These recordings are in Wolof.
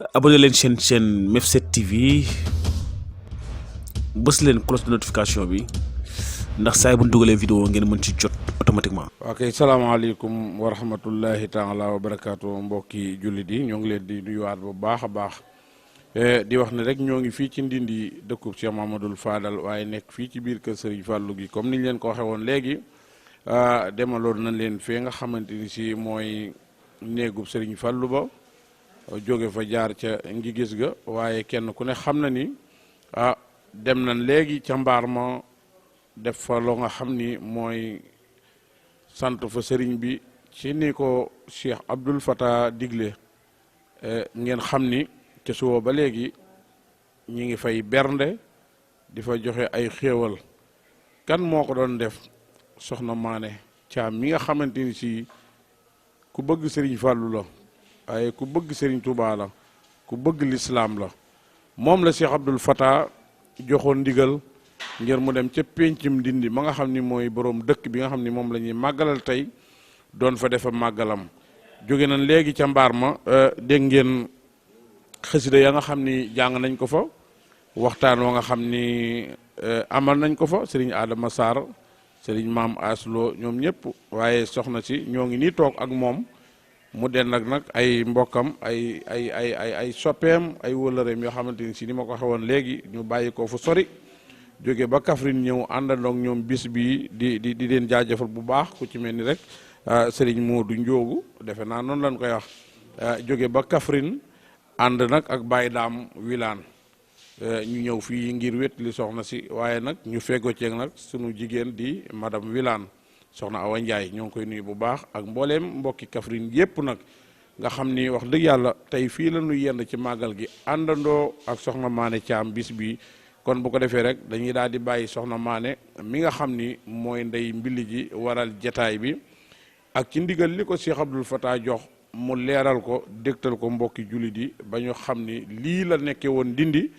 abonné leen chaîne Mef7 TV bës leen cloche de notification bi ndax saa bu ñu dugalee vidéo ngeen mën ci jot automatiquement. ok salaamaaleykum wa rahmatullahi taala wa barakaatu mbokki jullit yi ñoo ngi leen di nuyuwaat bu baax a baax di wax ne rek ñoo ngi fii ci Ndindi dëkkub Cheikh Mamadou Fadal waaye nekk fii ci biir kër Serigne Fallou gi comme niñ leen ko waxee woon léegi demaloon nañ leen fee nga xamante ni si mooy néegub Serigne Fallou ba jóge fa jaar ca ngi gis ga waaye kenn ku ne xam na ni dem nañ léegi ca mbaar ma def fa loo nga xam ni mooy sant fa sëriñ bi ci ni ko Cheikh Abdoul Fatah digle ngeen xam ni ca suba ba léegi ñi ngi fay bernde di fa joxe ay xéewal kan moo ko doon def soxna Maane Caam mi nga xamante ni si ku bëgg sëriñ Fàllu la waaye ku bëgg sëriñ Tuubaa la ku bëgg lislaam la moom la Cheikh Abdoul Fatah joxoon ndigal ngir mu dem ca péncum Ndindi ma nga xam ni mooy boroom dëkk bi nga xam ni moom la ñuy màggalal tey doon fa defa màggalam jóge nañ léegi ca mbaar ma dégg ngeen xasida ya nga xam ni jàng nañ ko fa waxtaan wa nga xam ni amal nañ ko fa sëriñ Adama Sarr sëriñ Maam Aslo ñoom ñëpp waaye soxna si ñoo ngi nii toog ak moom mu den nag ay mbokkam ay soppeem ay wëllëreem yoo xamante ni si ni ma ko xewoon léegi ñu bàyyi ko fu sori jóge ba Kaffrine ñëw àndandoog ñoom bis bi di leen jaajëfal bu baax ku ci mel ni rek Serigne Modou Ndiogu defe naa noonu lañ koy wax jóge ba Kaffrine ànd nag ak Baye Daam Wilane ñu ñëw fii ngir wét li soxna si waaye nag ñu feggoo ceeg nag sunu jigéen di madame Wilane soxna Awa Ndiaye ñoo ngi koy nuyu bu baax ak mbooleem mbokki Kaffrine yépp nag nga xam ni wax dëgg yàlla tey fii la ñu yend ci màggal gi àndandoo ak soxna Maane Caam bis bi kon bu ko defee rek dañuy daal di bàyyi soxna Maane mi nga xam ni mooy ndey mbili ji waral jataay bi ak ci ndigal li ko Cheikh Abdoul Fatah jox mu leeral ko dégtal ko mbokki jullit yi ba ñu xam ni lii la nekkee woon Ndindi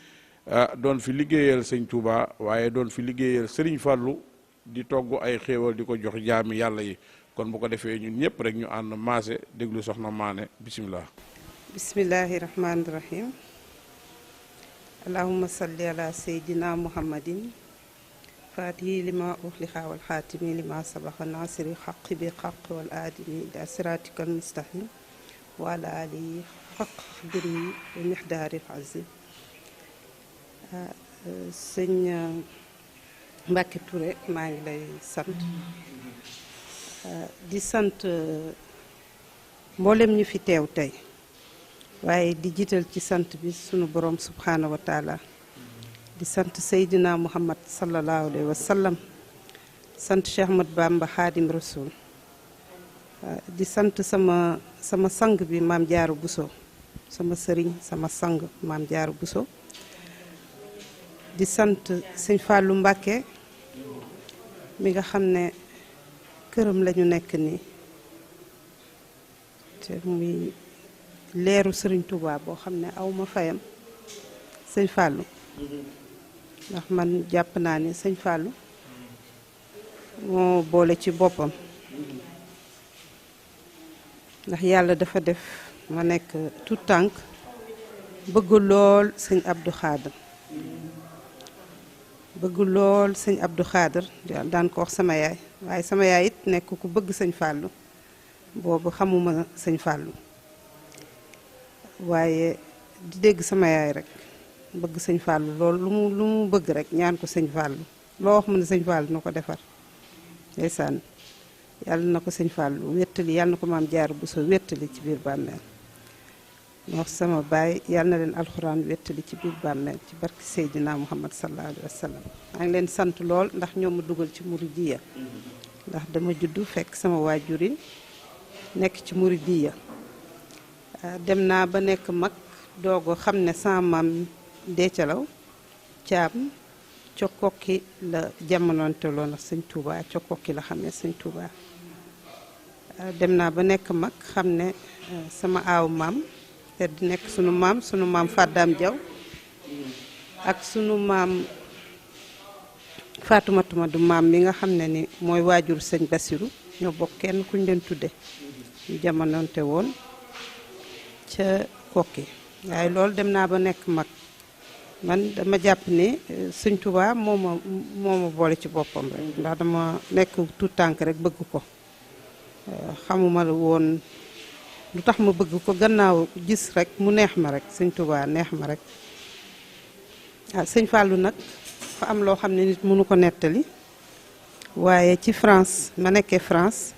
doon fi liggéeyal sëñ Touba waaye doon fi liggéeyal Serigne Fallou di togg ay xéewal di ko jox jaami yàlla yi kon bu ko defee ñun ñëpp rek ñu ànd maase déglu soxna Maane bisimilah. bismillahi rahmaani rahim. allahumma salli ala sayyidina muhammadin faatihi lima uxliqa wal xaatimi lima sabaxa nasiri xaqi bi xaq wal aadimi ila siratika al mustaqim wa ala alihi xaq xadri wa mixdaari al azim. sëñ Mbacke Touré maa ngi lay sant di sant mboolem ñu fi teew tey waaye di jiital ci sant bi sunu borom subhanahu wa taala di sant Seydina Muhammad sallallahu alayhi wa sallam sant Cheikh Ahmad Bamba Xaadim Rasul di sant sama sang bi maam Jaaru Buso sama sëriñ sama sang maam Jaaru Buso di sant sëñ Fallou Mbacke mi nga xam ne këram lañu nekk nii te muy leeru sëriñ Touba boo xam ne aw ma fayam sëñ Fallou ndax man jàpp naa ni sëñ Fallou moo boole ci boppam ndax yàlla dafa def ma nekk tout tànk bëgg lool sëñ Abdou Khader bëgg lool sëñ Abdou Khader daan ko wax sama yaay waaye sama yaay it nekk ku bëgg sëñ Fallou boobu xamuma sëñ Fallou waaye di dégg sama yaay rek bëgg sëñ Fallou lool lu mu bëgg rek ñaan ko sëñ Fallou loo wax mu ne sëñ Fallou na ko defar ndeysaan yàlla na ko sëñ Fallou wéttali yàlla na ko maam Jaaru Buso wéttali ci biir bàmmeel ma wax sama baay yàlla na leen alxuraan wéttali ci biir bàmmeel ci barki Seydina Muhammad sallallahu alayhi wa sallam maa ngi leen sant lool ndax ñoo ma dugal ci muridiya ndax dama juddu fekk sama waajurin nekk ci muridiya dem naa ba nekk mag doogo xam ne sama maam Deecalaw Caam Cokokki la jamonoonte loon ak sëñ Touba Cokokki la xam ne sëñ Touba dem naa ba nekk mag xam ne sama aaw maam te di nekk sunu maam Fàddaam Jaw ak sunu maam Faatumata du maam mi nga xam ne ni mooy waajur sëñ Basiru ñoo bokk kenn kuñ leen tudde ñu jamonoonte woon ca Kokki waaye loolu dem naa ba nekk mag man dama jàpp ni sëñ Touba moo ma boole ci boppam rek ndax dama nekk tout tànk rek bëgg ko xamuma woon lu tax ma bëgg ko gannaaw gis rek mu neex ma rek sëñ Touba neex ma rek sëñ Fallou nag fa am loo xam ne nit mënu ko nettali waaye ci France ma nekkee France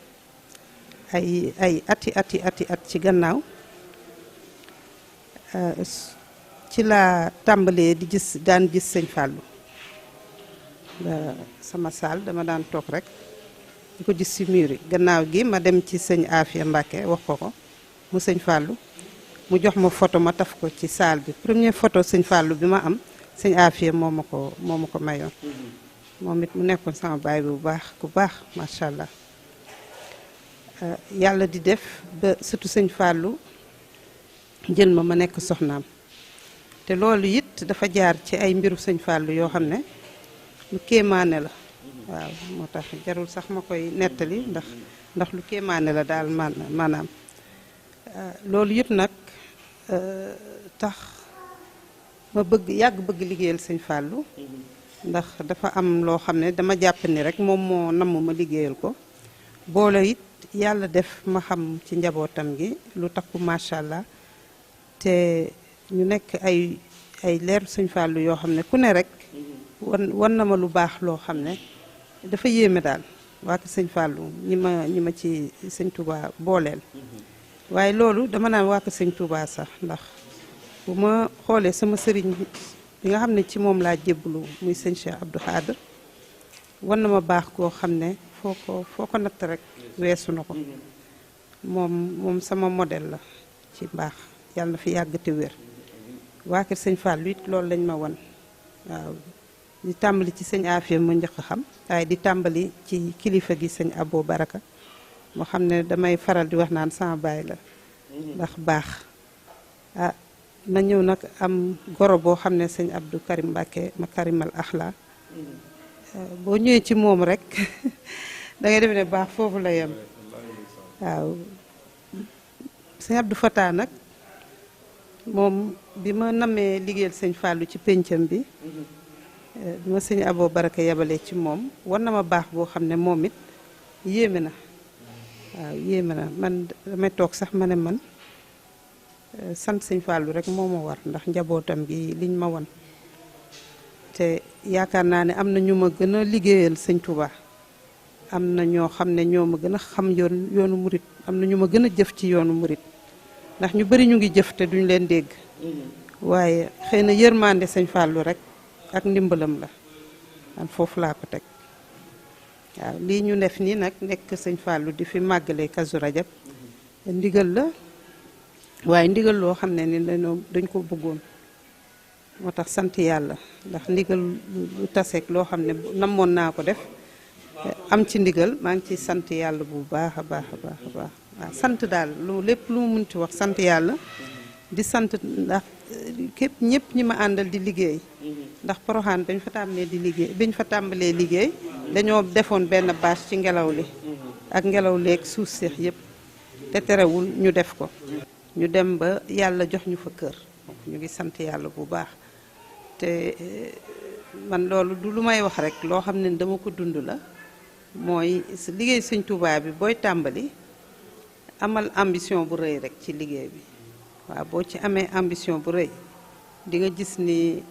ay ati at ci gannaaw ci la tàmbalee daan gis sëñ Fallou sama saal dama daan toog rek di ko gis ci mur yi gannaaw gi ma dem ci sëñ Afia Mbacke wax ko mu sëñ Fallou mu jox ma photo ma taf ko ci saal bi première photo sëñ Fallou bi ma am sëñ Afia moo ma ko mayoon moom it mu nekkoon sama baay bu baax ku baax macha allah yàlla di def ba surtout sëñ Fallou jël ma nekk soxnaam te loolu it dafa jaar ci ay mbiru sëñ Fallou yoo xam ne lu kéemaane la waaw moo tax jarul sax ma koy nettali ndax lu kéemaane la daal maanaam loolu yëpp nag tax ma yàgg bëgg liggéeyal sëñ Fallou ndax dafa am loo xam ne dama jàpp ni rek moom moo namm ma liggéeyal ko boole it yàlla def ma xam ci njabootam gi lu takku macha allah te ñu nekk ay leeru sëñ Fallou yoo xam ne ku ne rek wan na ma lu baax loo xam ne dafa yéeme daal waa ko sëñ Fallou ñi ma ci sëñ Touba booleel waaye loolu dama naan waa ko sëñ Touba sax ndax bu ma xoolee sama sëriñ bi nga xam ne ci moom laa jébbalu muy sëñ Cheikh Abdou Khadr wan na ma baax koo xam ne foo ko natt rek weesu na ko moom sama modèle la ci mbaax yàlla na fi yàgg te wér waa kër sëñ Fallou it loolu lañ ma wan waaw di tàmbali ci sëñ Afia ma njëkk xam waaye di tàmbali ci kilifa gi sëñ Abo Baraka moo xam ne damay faral di wax naan sama baay la ndax baax ma ñëw nag am goro boo xam ne sëñ Abdou Karim Mbacke ma karimal axla boo ñëwee ci moom rek da ngay def ne baax foofu la yem waaw sëñ Abdou Fata nag moom bi ma nammee liggéeyal sëñ Fallou ci péncam bi bi ma sëñ Abo Baraka yabalee ci moom war na ma baax boo xam ne moom it yéeme na waaw yéeme na man damay toog sax ma ne man sant sëñ Fallou rek moo ma war ndax njabootam gi liñ ma won te yaakaar naa ne am na ñu ma gën a liggéeyal sëñ Touba am na ñoo xam ne ñoo ma gën a xam yoonu murit am na ñu ma gën a jëf ci yoonu murit ndax ñu bari ñu ngi jëf te duñ leen dégg waaye xëy na yërmande sëñ Fallou rek ak ndimbalam la man foofu laa ko teg waaw lii ñu def nii nag nekk sëñ Fallou di fi màggale Kazu Rajab ndigal la waaye ndigal loo xam ne ni dañ ko bëggoon moo tax sant yàlla ndax ndigal lu taseeg loo xam ne namoon naa ko def am ci ndigal maa ngi ciy sant yàlla bu baax a baax a baax a baax waaw sant daal lépp lu mu munti wax sant yàlla di sant ndax képp ñëpp ñi ma àndal di liggéey ndax Porokhane bañ fa tàmbalee liggéey dañoo defoon benn bâche ci ngelaw li ak ngelaw leeg suuf seex yëpp te terewul ñu def ko ñu dem ba yàlla jox ñu fa kër ñu ngi sant yàlla bu baax te man loolu du lu may wax rek loo xam ne dama ko dund la mooy liggéey sëñ Touba bi booy tàmbali amal ambition bu rëy rek ci liggéey bi waaw boo ci amee ambition bu rëy di nga gis ni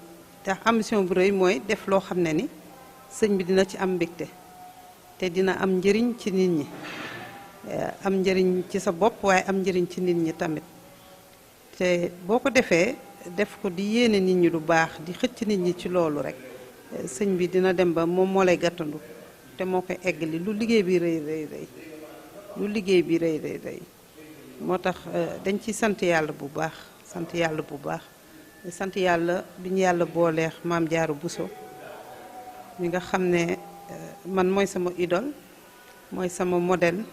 tax ambition bu rëy mooy def loo xam ne ni sëñ bi dina ci am mbégte te dina am njëriñ ci nit ñi am njëriñ ci sa bopp waaye am njëriñ ci nit ñi tamit te boo ko defee def ko di yéene nit ñi lu baax di xëcc nit ñi ci loolu rek sëñ bi dina dem ba moom moo lay gàttandu te moo koy eggali lu liggéey bi rëy rëy moo tax dañ ci sant yàlla bu baax sant yàlla bi ñu yàlla booleex maam Jaaru Buso mi nga xam ne man mooy sama idole mooy sama modèle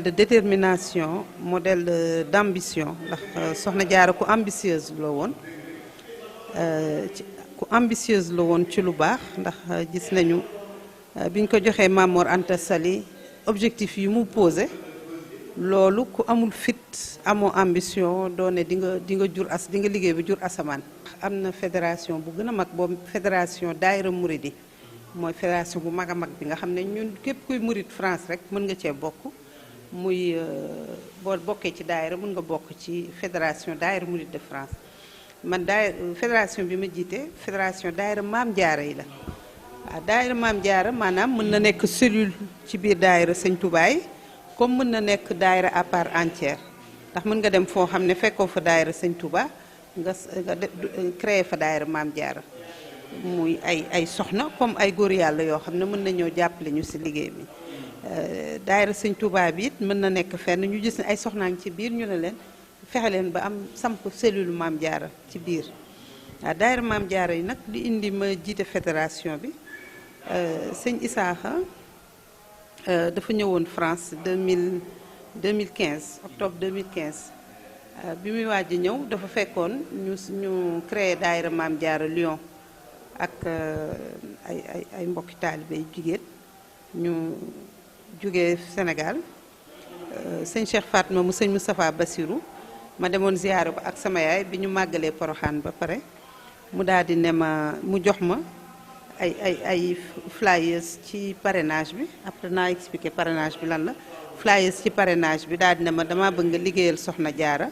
de détermination modèle d'ambition ndax soxna Jaara ku ambitieuse la woon ci lu baax ndax gis nañu biñ ko joxee Maam Mor Anta Sali objectif yi mu posé loolu ku amul fit amoo ambition doo ne di nga jur di nga liggéey ba jur asamaan. am na fédération bu gën a mag boobu fédération daayira Mouride mooy fédération bu mag a mag bi nga xam ne ñun képp kuy Mouride France rek mën nga cee bokk muy boo bokkee ci daayira mën nga bokk ci fédération daayira Mouride de France. man fédération bi ma jiite fédération daayira Maam Jaara yi la waaw daayira Maam Jaara maanaam mën na nekk cellule ci biir daayira Sëñ Touba yi comme mën na nekk daayira à part entière ndax mën nga dem foo xam ne fekkoo fa daayira Sëñ Touba nga créé fa daayira Maam Jaara muy ay soxna comme ay góor yàlla yoo xam ne mën na ñëw jàppale ñu si liggéey bi daayira Sëñ Touba bi it mën na nekk fenn ñu gis ne ay soxnaa ngi ci biir ñu ne leen fexe leen ba am samp cellule Maam Jaara ci biir waaw daayira Maam Jaara yi nag li indi ma jiite fédération bi sëñ Isaaxa dafa ñëwoon France 2015 octobre 2015 bi muy waaj a ñëw dafa fekkoon ñu créé daayira Maam Jaara Lyon ak ay mbokki taalibe yu jigéen ñu jógee Sénégal sëñ Cheikh Fatma mu sëñ Moustapha Bassirou ma demoon ziyaare ko ak sama yaay bi ñu màggalee Poroxaan ba pare mu daal di ne ma mu jox ma ay flyers ci parrainage bi après naa expliqué parrainage bi lan la flyers ci parrainage bi daal di ne ma dama bëgg nga liggéeyal Soxna Jaara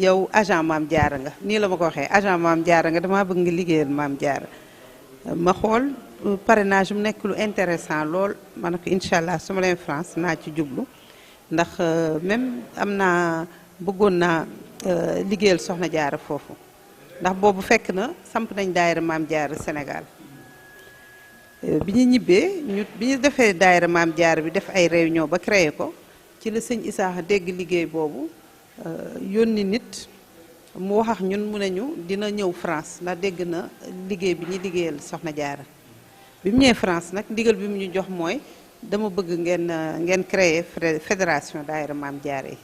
yow agent Maam Jaara nga nii la ma ko waxee agent Maam Jaara nga dama bëgg nga liggéeyal Maam Jaara ma xool parrainage mu nekk lu intéressant lool ma ne ko incha allah su ma leen France naa ci jublu ndax même bëggoon naa liggéeyal Soxna Jaara foofu ndax boobu fekk na samp nañ daayira Maam Jaara Sénégal bi ñu ñibbee bi ñu defee daayira Maam Jaara bi def ay réunion ba créé ko ci la sëñ Isaaxa dégg liggéey boobu yónni nit mu wax ak ñun mu ne ñu dina ñëw France ndax dégg na liggéey bi ñu liggéeyal Soxna Jaara bi mu ñëwee France nag ndigal bi mu ñu jox mooy dama bëgg ngeen créer fédération daayira Maam Jaara yi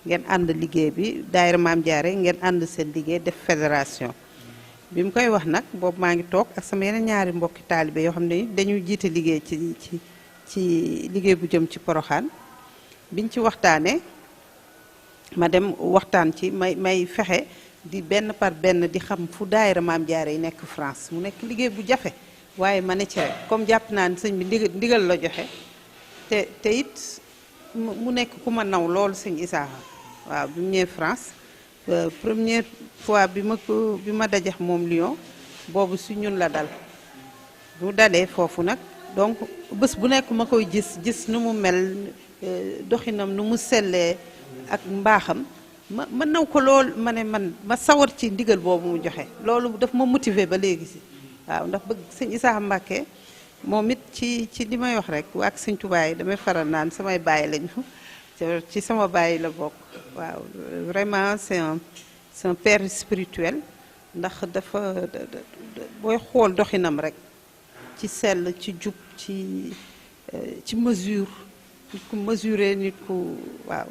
ngeen ànd liggéey bi daayira Maam Jaara yi ngeen ànd seen liggéey def fédération bi mu koy wax nag boobu maa ngi toog ak sama yeneen ñaari mbokki taalibe yoo xam ne dañuy jiite liggéey ci liggéey bu jëm ci Poroxaan biñ ci waxtaanee ma dem waxtaan ci may fexe di benn par benn di xam fu daayira Maam Jaara yi nekk France mu nekk liggéey bu jafe waaye ma ne ci rek comme jàpp naa ne sëñ bi ndigal la joxe te it mu nekk ku ma naw loolu sëñ Isaaxa waaw bi mu ñëwee France première fois bi ma dajex moom Lyon boobu su ñun la dal bu dalee foofu nag donc bés bu nekk ma koy gis nu mu mel doxinam nu mu sellee ak mbaaxam ma naw ko lool ma ne ma sawar ci ndigal boobu mu joxe loolu daf ma motiver ba léegi si waaw ndax bëgg sëñ Isaaxa Mbàkke moom it ci li may wax rek waa ak sëñ Tuubaa yi damay faral naan samay bàyyi lañu ci sama bàyyi la bokk waaw vraiment c'est un père spirituel ndax dafa booy xool doxinam rek ci sell ci jub ci mesure nit ku mesuré nit ku waaw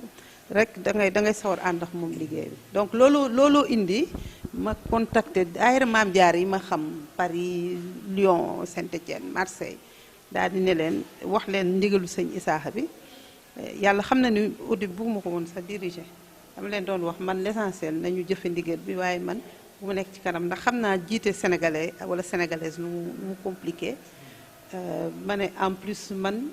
rek da ngay sawar ànd ak moom liggéey bi donc looloo indi ma contacté daayira Maam Jaara yi ma xam Paris Lyon Saint-Étienne Marseille daal di ne leen wax leen ndigalu sëñ Isaaxa bi yàlla xam na ni audit bugguma ko woon sax diriger dama leen doon wax man l'essentiel nañu jëfe ndigal bi waaye man bu ma nekk ci kanam ndax xam naa jiite sénégalais wala sénégalaise nu mu compliqué ma ne en plus man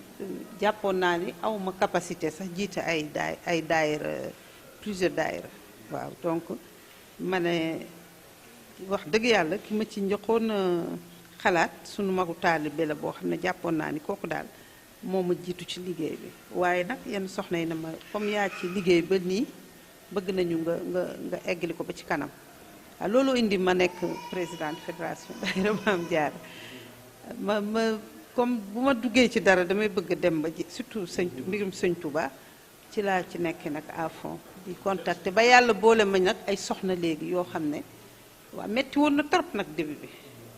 jàppoon naa ni awma capacité sax jiite ay daayira plusieurs daayira waaw donc ma ne wax dëgg yàlla ki ma ci njëkkoon xalaat sunu magu taalibe la boo xam ne jàppoon naa ni kooku daal moo ma jiitu ci liggéey bi waaye nag yenn soxna yi na ma comme yaa ci liggéey ba nii bëgg nañu nga eggali ko ba ci kanam waaw looloo indi ma nekk présidente fédération daayira Maam Jaara ma comme bu ma duggee ci dara damay bëgg dem ba ji surtout mbirum sëñ Touba ci laa ci nekk nag à fond di contacter ba yàlla boole ma nag ay soxna léegi yoo xam ne waaw metti woon na trop nag début bi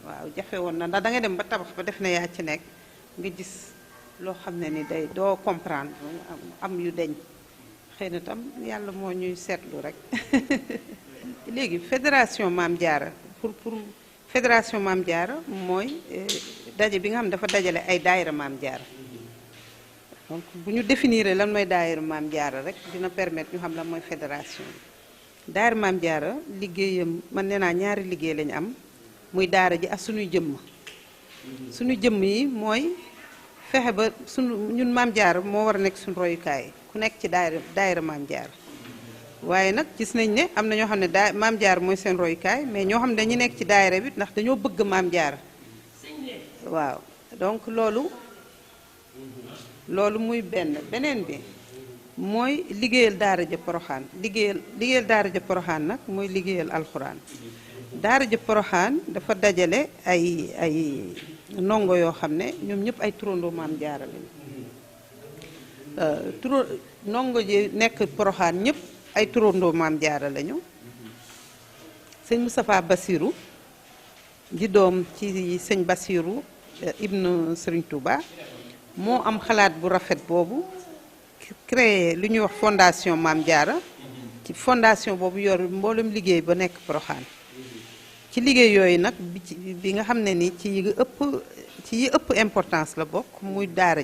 waaw jafe woon na ndax da nga dem ba tabax ba def na yaa ci nekk nga gis loo xam ne ni day doo comprendre am yu deñ xëy na tam yàlla moo ñuy seetlu rek léegi fédération Maam Jaara pour fédération Maam Jaara mooy daje bi nga xam dafa dajale ay daayira Maam Jaara donc bu ñu définir lan mooy daayira Maam Jaara rek dina permettre ñu xam lan mooy fédération bi. daayira Maam Jaara liggéeyam man nee naa ñaari liggéey lañu am muy daara ji ak suñuy jëmm. suñu jëmm yi mooy fexe ba ñun Maam Jaara moo war a nekk suñu royukaay ku nekk ci daayira Maam Jaara waaye nag gis nañ ne am na ñoo xam ne Maam Jaara mooy seen royukaay mais ñoo xam ne dañu nekk ci daayira bi ndax dañoo bëgg Maam Jaara waaw donc loolu muy beneen bi mooy liggéeyal daara ja Poroxaan liggéeyal daara ja Poroxaan nag mooy liggéeyal alxuraan daara ja Poroxaan dafa dajale ay ndongo yoo xam ne ñoom ñëpp ay turandoo Maam Jaara lañu ndongo ji nekk Poroxaan ñëpp ay turandoo Maam Jaara lañu sëñ Moustapha Bassirou di doom ci sëñ Bassirou ibnu Serigne Touba moo am xalaat bu rafet boobu créé lu ñuy wax fondation Maam Jaara ci fondation boobu yor mboolem liggéey ba nekk Poroxaan ci liggéey yooyu nag bi nga xam ne ni ci yi ëpp importance la bokk muy daara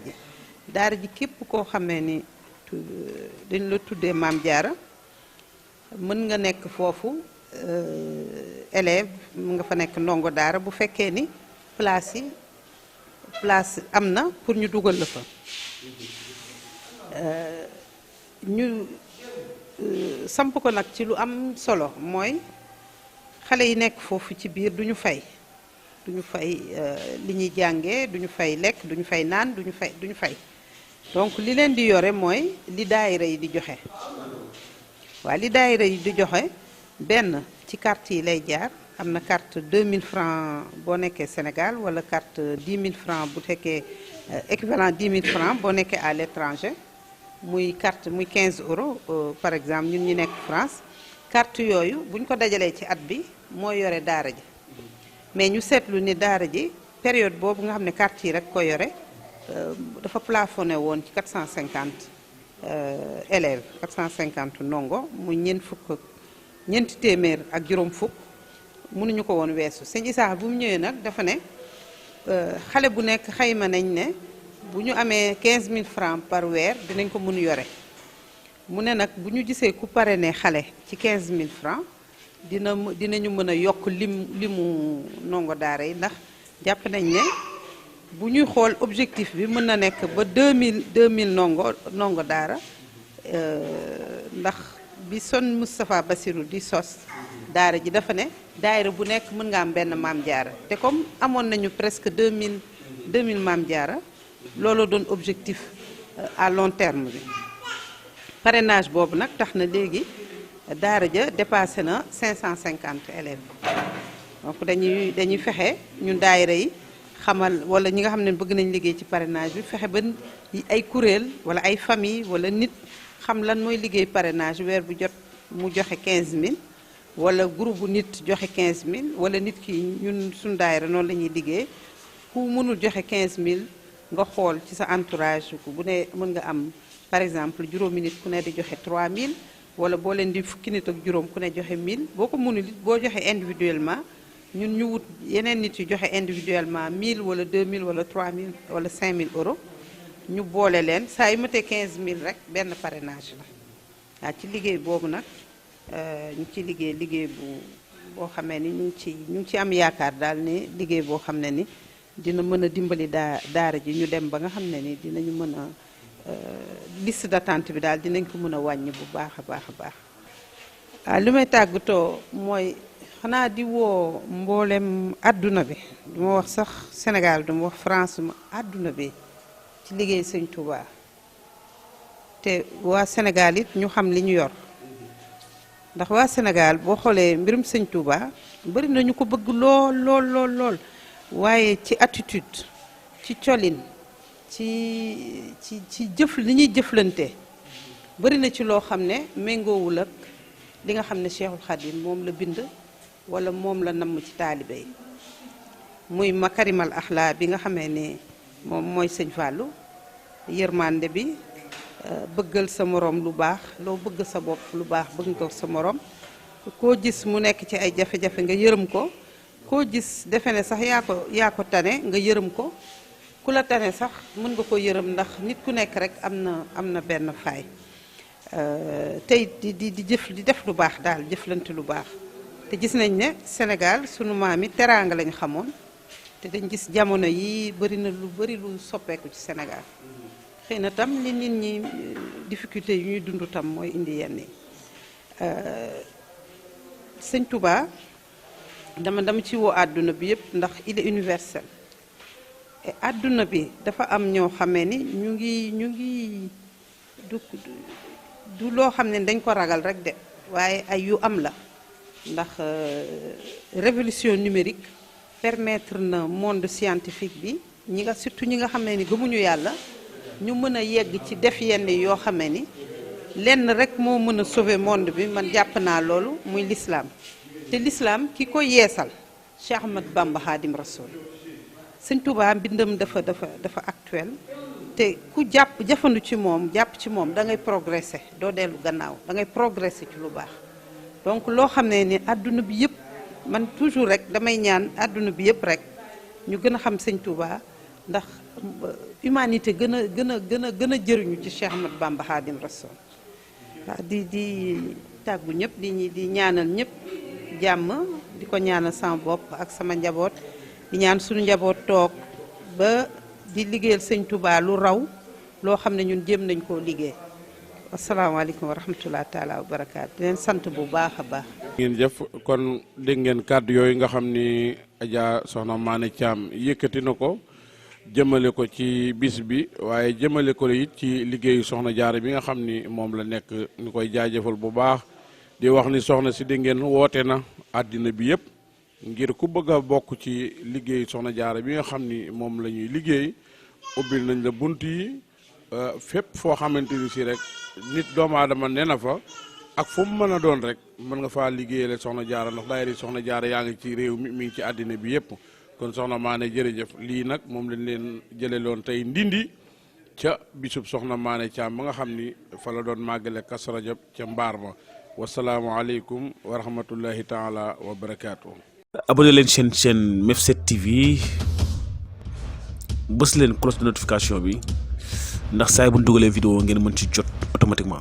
ji képp koo xamee ni dañ la tuddee Maam Jaara mën nga nekk foofu élève mën nga fa nekk ndongo daara bu fekkee ni place am na pour ñu dugal la fa ñu samp ko nag ci lu am solo mooy xale yi nekk foofu ci biir duñu fay li ñuy jàngee duñu fay lekk duñu fay naan duñu fay donc li leen di yore mooy li daayira yi di joxe waaw li daayira yi di joxe benn ci carte yi lay jaar am na carte 2000 francs boo nekkee Sénégal wala carte 10 000 francs bu fekkee équivalent 10 000 francs boo nekkee à l'étranger muy carte muy 15 euros par exemple ñun ñu nekk France carte yooyu bu ñu ko dajalee ci at bi moo yore daara ji mais ñu seetlu ni daara ji période boobu nga xam ne carte yi rek ko yore dafa plafonné woon ci 450 élèves 450 ndongo muy ñeenti téeméer ak juróom fukk mënuñu ko woon weesu sëñ Issa bu mu ñëwee nag dafa ne xale bu nekk xayma nañ ne bu ñu amee 15000 francs par weer dinañ ko mën yore mu ne nag bu ñu gisee ku parrainé xale ci 15000 francs dinañu mën a yokk limu ndongo daara yi ndax jàpp nañ ne bu ñuy xool objectif bi mën na nekk ba 2000 ndongo daara ndax bi son Moustapha Bassirou di sos daara ji dafa ne daayira bu nekk mën nga am benn Maam Jaara te comme amoon nañu presque 2000 Maam Jaara loolu doon objectif à long terme bi parrainage boobu nag tax na léegi daara ja dépassé na 550 élèves donc dañuy fexe ñun daayira yi xamal wala ñi nga xam ne bëgg nañ liggéey ci parrainage bi fexe ba ay kuréel wala ay famille wala nit xam lan mooy liggéey parrainage weer bu jot mu joxe 15000 wala groupe bu nit joxe 15000 wala nit ki ñun suñu daayira noonu la ñuy liggéey ku mënul joxe 15000 nga xool ci sa entourage bu ne mën nga am par exemple juróomi nit ku ne di joxe 3000 wala boo leen di fukki nit ak juróom ku ne joxe 1000 boo ko mënul it boo joxe individuellement ñun ñu wut yeneen nit yu joxe individuellement 1000 wala 2000 wala 3000 wala 5000 euros ñu boole leen saa yu matee 15000 rek benn parrainage la waaw ci liggéey boobu nag ñu ci liggéey boo xamee ni ñu ngi ci am yaakaar daal ne liggéey boo xam ne ni dina mën a dimbali daara ji ñu dem ba nga xam ne ni dinañu mën a liste d'attente bi daal dinañ ko mën a wàññi bu baax a baax a baax. waaw li may tàggatoo mooy xanaa di woo mboolem àdduna bi du ma wax sax Sénégal du ma wax France ma àdduna bi ci liggéey Sëñ Touba te waa Sénégal it ñu xam li ñu yor ndax waa Sénégal boo xoolee mbirum Sëñ Touba bari na ñu ko bëgg lool waaye ci attitude ci colin ci jëf li ñuy jëflante bari na ci loo xam ne méngoowul ak li nga xam ne Cheikhul Khadim moom la bind wala moom la namm ci taalibe yi muy makarimal axlaa bi nga xamee ne moom mooy Sëñ Fallou yërmande bi bëggal sa morom lu baax loo bëgg sa bopp lu baax bëgg ko sa morom koo gis mu nekk ci ay jafe-jafe nga yërëm ko koo gis defe ne sax yaa ko tane nga yërëm ko ku la tane sax mën nga ko yërëm ndax nit ku nekk rek am na benn faay tey di def lu baax daal jëflante lu baax te gis nañ ne Sénégal sunu maam yi teraanga lañ xamoon te dañ gis jamono yi bëri na lu bëri lu soppeeku ci Sénégal xëy na tam li nit ñi difficulté yu ñuy dund tam mooy indi yenn yi sëñ Touba dama ci woo àdduna bi yëpp ndax il est universel et àdduna bi dafa am ñoo xamee ni ñu ngi du loo xam ne dañ ko ragal rek de waaye ay yu am la ndax révolution numérique permettre na monde scientifique bi surtout ñi nga xamee ni gëmuñu yàlla ñu mën a yegg ci def yenn yoo xamee ni lenn rek moo mën a sauver monde bi man jàpp naa loolu muy l'islam te l'islam ki ko yeesal Cheikh Ahmad Bamba Khadim Rasoul sëñ Touba mbindam dafa actuel te ku jafandu ci moom jàpp ci moom da ngay progresser doo dellu gannaaw da ngay progresser ci lu baax donc loo xam ne ni àdduna bi yëpp man toujours rek damay ñaan àdduna bi yëpp rek ñu gën a xam sëñ Touba ndax humanité gën a jëriñu ci Cheikh Ahmad Bamba Khadim Rasoul waaw di tàggu ñëpp di ñaanal ñëpp jàmm di ko ñaanal sama bopp ak sama njaboot di ñaan suñu njaboot toog ba di liggéeyal sëñ Touba lu raw loo xam ne ñun jéem nañ koo liggéey asalaamaaleykum wa rahmatulah taala wa barakaatu di leen sant bu baax a baax. ngeen jëf kon dégg ngeen kàddu yooyu nga xam ni Adja Soxna Mané Thiam yëkkati na ko jëmale ko ci bis bi waaye jëmale ko it ci liggéeyu Soxna Jaara bi nga xam ni moom la nekk ñu koy jaajëfal bu baax di wax ni soxna si dégg ngeen woote na àddina bi yëpp ngir ku bëgg a bokk ci liggéeyu Soxna Jaara bi nga xam ni moom la ñuy liggéey ubbil nañ la bunt yi fépp foo xamante ni si rek nit doomu aadama nee na fa ak fu mu mën a doon rek mën nga faa liggéeyale Soxna Jaara ndax daayira Soxna Jaara yaa ngi ci réew mi ngi ci àddina bi yëpp kon Soxna Mané jërëjëf lii nag moom lañ leen jële loon tey ndindi ca bisub Soxna Mané Thiam ba nga xam ni fa la doon màggale Kazu Rajab ca mbaar ma wasalaamualeykum wa rahmatullahi taala wa barakaatu. abonné leen chaîne Mef7 TV bës leen cloche de notification bi ndax saa bu ñu dugalee vidéo ngeen mën ci jot automatiquement.